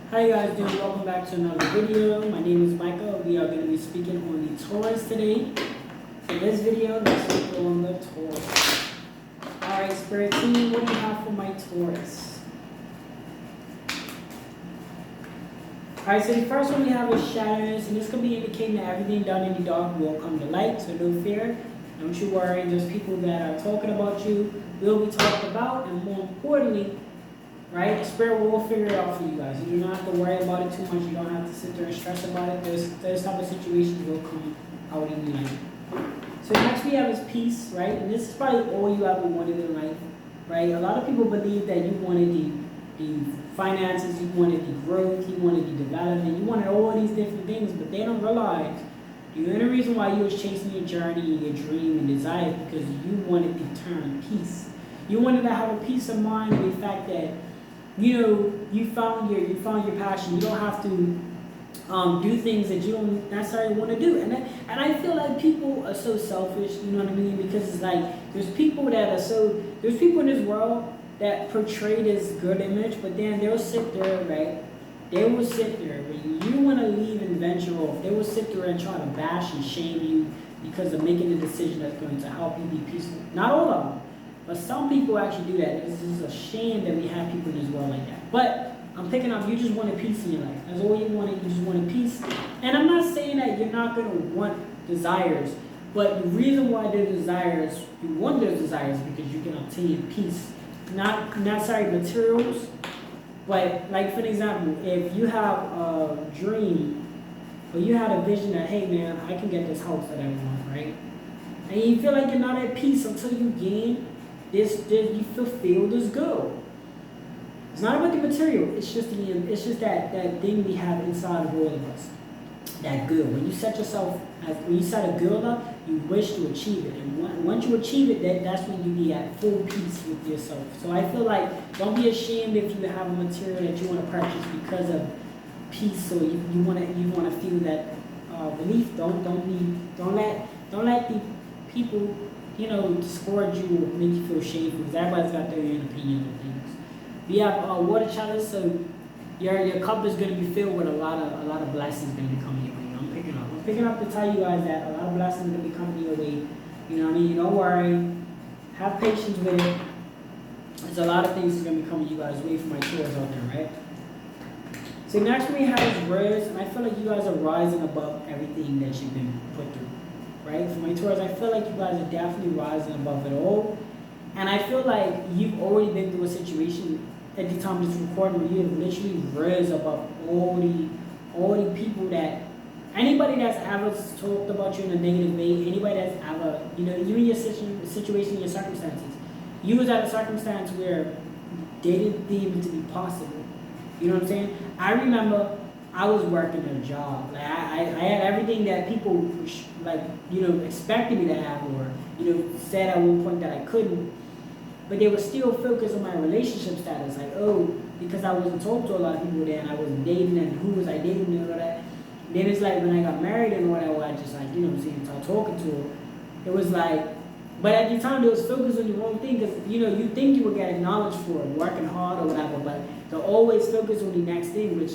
How you guys doing? Welcome back to another video. My name is Michael. We are going to be speaking on the Taurus today. So this video, let's speak on the Taurus. Alright, Spirit Team, what do you have for my Taurus? Alright, so the first one we have is shadows, and this could be indicating that everything done in the dark will come to light, so no fear. Don't you worry, there's people that are talking about you, will be talked about, and more importantly, right? The Spirit will figure it out for you guys. You do not have to worry about it too much. You don't have to sit there and stress about it. Those type of situations will come out in life. So next we have is peace, right? And this is probably all you ever wanted in life, right? A lot of people believe that you wanted the finances, you wanted the growth, you wanted the development, you wanted all these different things, but they don't realize the only reason why you was chasing your journey, your dream, and desire is because you wanted the term peace. You wanted to have a peace of mind in the fact that you found your passion. You don't have to do things that you don't necessarily want to do. And I feel like people are so selfish, you know what I mean? Because it's like there's people in this world that portray this good image, but then they'll sit there, right? They will sit there when you want to leave and venture off. They will sit there and try to bash and shame you because of making a decision that's going to help you be peaceful. Not all of them. But some people actually do that. It's just a shame that we have people in this world like that. But I'm picking up, you just wanted peace in your life. That's all you wanted. You just wanted peace. And I'm not saying that you're not going to want desires. But the reason why you want those desires is because you can obtain peace. Not necessarily materials. But like for example, if you have a dream or you had a vision that, hey man, I can get this house that I want, right? And you feel like you're not at peace until you gain you fulfill this goal. It's not about the material. It's just that thing we have inside of all of us. That goal. When you set a goal up, you wish to achieve it, and once you achieve it, that's when you be at full peace with yourself. So I feel like don't be ashamed if you have a material that you want to purchase because of peace, or you want to feel that relief. Don't let the people discourage you or make you feel shameful, because everybody's got their own opinion on things. We have water chalice, so your cup is going to be filled with a lot of blessings going to be coming your way. I'm picking up to tell you guys that a lot of blessings are going to be coming your way. You know what I mean? Don't worry. Have patience with it. There's a lot of things that's going to be coming you guys' way for my tours out there, right? So next we have is rose, and I feel like you guys are rising above everything that you've been put through. Right? For my Taurus, I feel like you guys are definitely rising above it all. And I feel like you've already been through a situation at the time of this recording where you have literally rose above all the people that, anybody that's ever talked about you in a negative way, anybody that's ever, you in your situation, your circumstances, you was at a circumstance where they didn't deem it to be possible. You know what I'm saying? I remember I was working at a job. Like I had everything that people expected me to have, or said at one point that I couldn't. But they were still focused on my relationship status. Like, because I wasn't talking to a lot of people then, I wasn't dating, and who was I dating and all that. Then it's like when I got married and whatever, I just start talking to her. It was like, but at the time they was focused on the wrong thing, because you think you would get acknowledged for working hard or whatever, but they're always focused on the next thing, which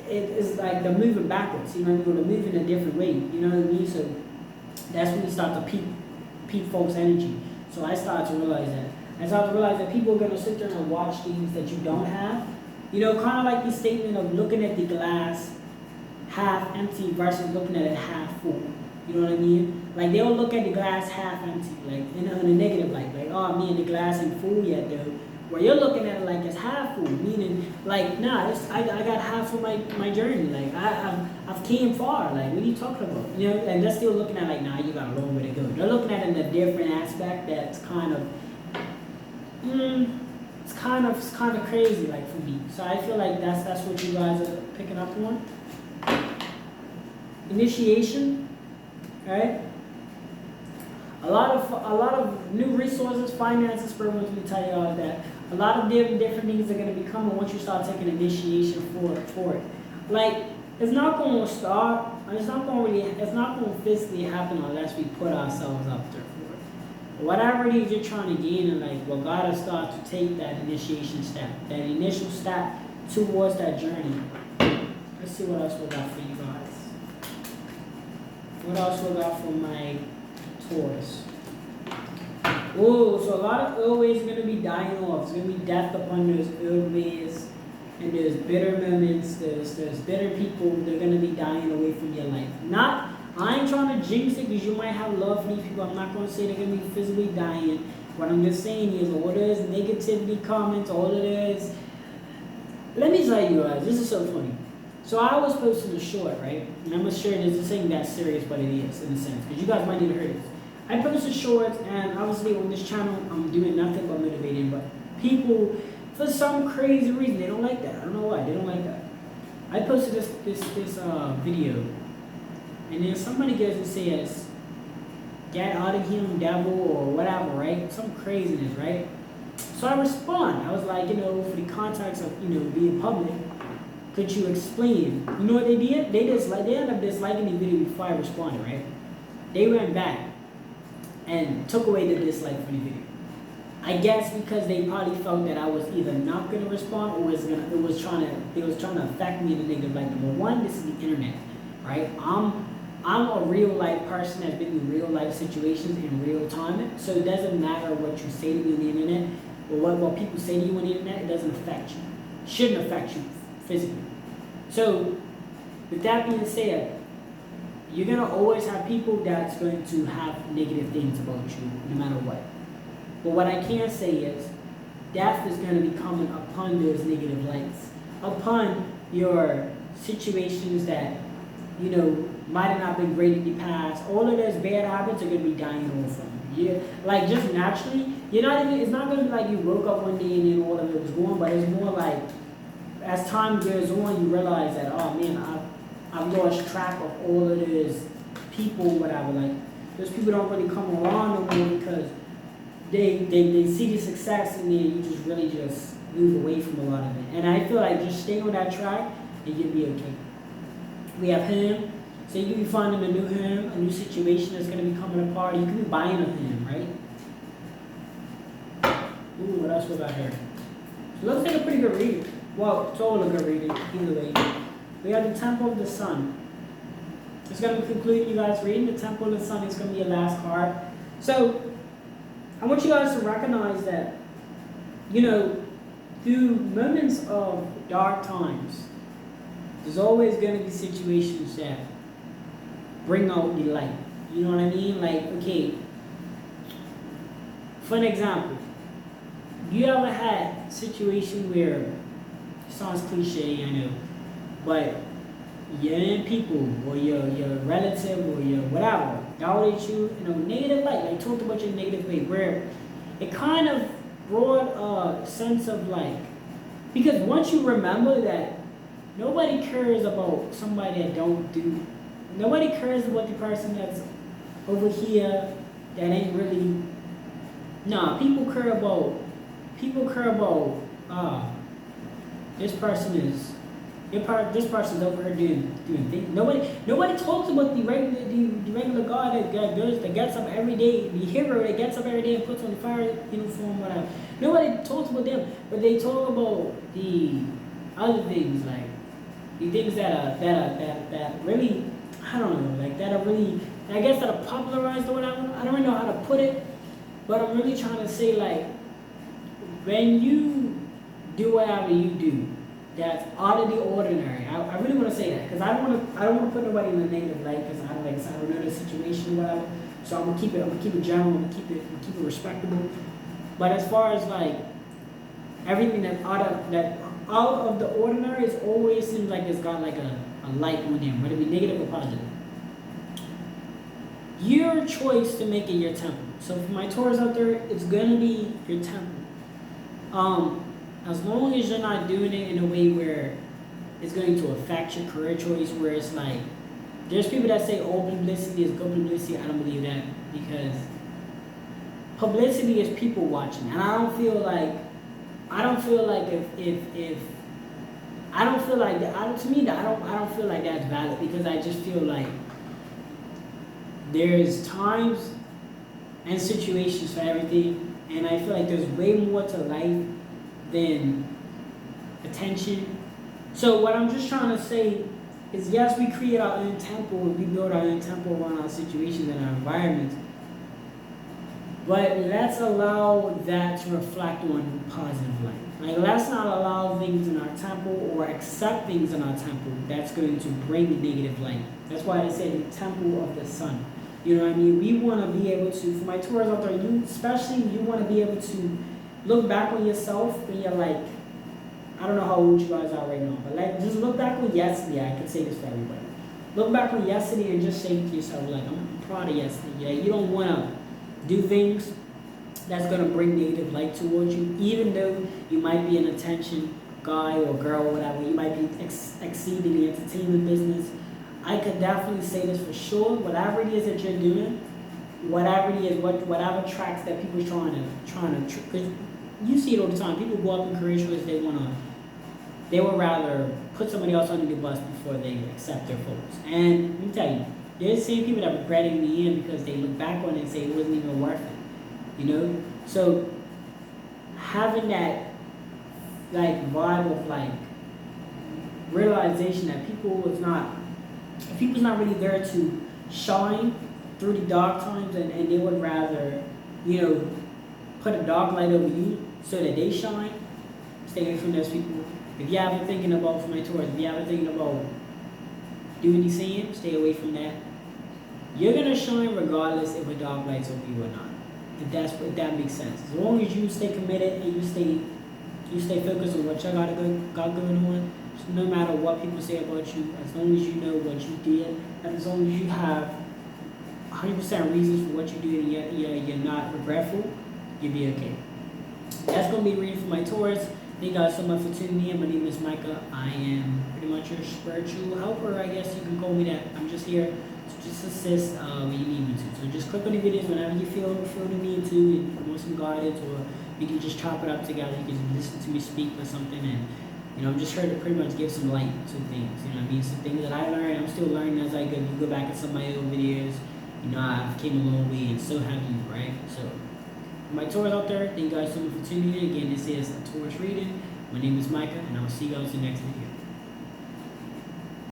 it's like they're moving backwards, you know what I mean? They're moving a different way, you know what I mean? So that's when you start to peep folks' energy. So I started to realize that. I started to realize that people are going to sit there and watch things that you don't have. Kind of like the statement of looking at the glass half empty versus looking at it half full. You know what I mean? Like they'll look at the glass half empty, like in a negative light. Like, oh man, the glass ain't full yet though. Where you're looking at it like it's half full, meaning like, nah, I got half of my journey. Like I've came far. Like what are you talking about? And they're still looking at like, nah, you got a long way to go. They're looking at it in a different aspect that's kind of, it's kind of crazy, like for me. So I feel like that's what you guys are picking up on. Initiation, right? A lot of new resources, finances, Spirit wants me to tell y'all that a lot of different things are going to be coming once you start taking initiation for it. Like, it's not going to physically happen unless we put ourselves up there for it. Whatever it is you're trying to gain in life, well, God has started to take that initiation step, that initial step towards that journey. Let's see what else we got for you guys. What else we got for my Taurus? Oh, so a lot of ill ways are going to be dying off. It's going to be death upon those ill ways. And there's bitter moments, there's bitter people, they're going to be dying away from your life. I ain't trying to jinx it because you might have love for these people. I'm not going to say they're going to be physically dying. What I'm just saying is all it is negativity comments, all it is. Let me tell you guys, this is so funny. So I was posting a short, right? And I'm not sure this ain't that serious, but it is in a sense. Because you guys might need to hear this. I posted shorts, and obviously on this channel, I'm doing nothing but motivating. But people, for some crazy reason, they don't like that. I don't know why, they don't like that. I posted this video. And then somebody goes and says, get out of here, devil, or whatever, right? Some craziness, right? So I respond. I was like, for the context of, being public, could you explain? You know what they did? They ended up disliking the video before I responded, right? They went back and took away the dislike from the video. I guess because they probably felt that I was either not going to respond or it was trying to affect me in a negative light. Number one, this is the internet, right? I'm a real life person that's been in real life situations in real time. So it doesn't matter what you say to me on the internet or what people say to you on the internet, it doesn't affect you. It shouldn't affect you physically. So with that being said, you're going to always have people that's going to have negative things about you no matter what. But what I can say is death is going to be coming upon those negative lights, upon your situations that might have not been great in the past. All of those bad habits are going to be dying off from you. Like just naturally, it's not going to be like you woke up one day and then all of it was gone, but it's more like as time goes on, you realize that, oh man, I've lost track of all of those people, whatever. Like those people don't really come around no more because they see the success and then you just really just move away from a lot of it. And I feel like just stay on that track and you'll be okay. We have him. So you can be finding a new him, a new situation that's going to be coming apart. You can be buying a him, right? Ooh, what else we got here? So let's take a pretty good reading. Well, it's all a good reading, either way. We have the Temple of the Sun. It's going to conclude you guys reading. The Temple of the Sun is going to be your last card. So I want you guys to recognize that, through moments of dark times, there's always going to be situations that bring out the light. You know what I mean? Like, okay, for an example, you ever had a situation where, it sounds cliche, I know, but your people or your relative or your whatever doubted you in a negative light, like talked about your negative way, where it kind of brought a sense of like, because once you remember that nobody cares about somebody that don't do, nobody cares about the person that's over here that ain't really, people care about, this person's over here doing things. Nobody talks about the regular guy that gets up every day, the hero that gets up every day and puts on the fire uniform, whatever. Nobody talks about them, but they talk about the other things, like the things that really, I don't know, like that are really, I guess that are popularized or whatever. I don't really know how to put it, but I'm really trying to say, like, when you do whatever you do that's out of the ordinary, I really want to say that because I don't want to put nobody in a negative light because I don't know the situation or whatever. So I'm gonna keep it general, I'm gonna keep it respectable. But as far as like everything that's out of the ordinary, it always seems like it's got like a light on them, whether it be negative or positive. Your choice to make it your temple. So for my Taurus out there, it's gonna be your temple. As long as you're not doing it in a way where it's going to affect your career choice, where it's like, there's people that say all publicity is good publicity. I don't believe that because publicity is people watching, and I don't feel like if I don't feel like that. To me, I don't feel like that's valid because I just feel like there's times and situations for everything, and I feel like there's way more to life than attention So what I'm just trying to say is, yes, we create our own temple, we build our own temple around our situations and our environments, but let's allow that to reflect on positive light. Like, let's not allow things in our temple or accept things in our temple that's going to bring negative light. That's why I say the temple of the sun. You know what I mean? We want to be able to, for my Taurus out there, you especially, you want to be able to look back on yourself when you're like, I don't know how old you guys are right now, but like, just look back on yesterday. I can say this for everybody. Look back on yesterday and just say to yourself, like, I'm proud of yesterday. Yeah, you don't want to do things that's going to bring negative light towards you, even though you might be an attention guy or girl or whatever. You might be exceeding the entertainment business. I could definitely say this for sure. Whatever it is that you're doing, whatever it is, whatever tracks that people are trying to, because you see it all the time. People go up in career choice, they would rather put somebody else under the bus before they accept their votes. And let me tell you, there's the same people that regretting me in because they look back on it and say it wasn't even worth it. You know? So having that like vibe of like realization that people's not really there to shine through the dark times, and they would rather, you know, put a dark light over you so that they shine. Stay away from those people. If you ever thinking about, for my Taurus, if you ever thinking about doing the same, stay away from that. You're gonna shine regardless if a dark light's over you or not. If that makes sense. As long as you stay committed and you stay focused on what you got going on, so no matter what people say about you, as long as you know what you did, and as long as you have 100% reasons for what you do and you're not regretful, you'll be okay. That's going to be reading for my Taurus. Thank you guys so much for tuning in. My name is Micah. I am pretty much your spiritual helper, I guess you can call me that. I'm just here to just assist when you need me to. So just click on the videos whenever you feel the need to, and you want some guidance, or we can just chop it up together. You can listen to me speak or something, and you know, I'm just here to pretty much give some light to things. You know what I mean? Some things that I learned, I'm still learning as I go. You go back at some of my old videos, you know, I've came a long way, and so have you, right? So, for my Taurus out there, thank you guys so much for tuning in. Again, this is a Taurus reading. My name is Micah, and I will see you guys in the next video.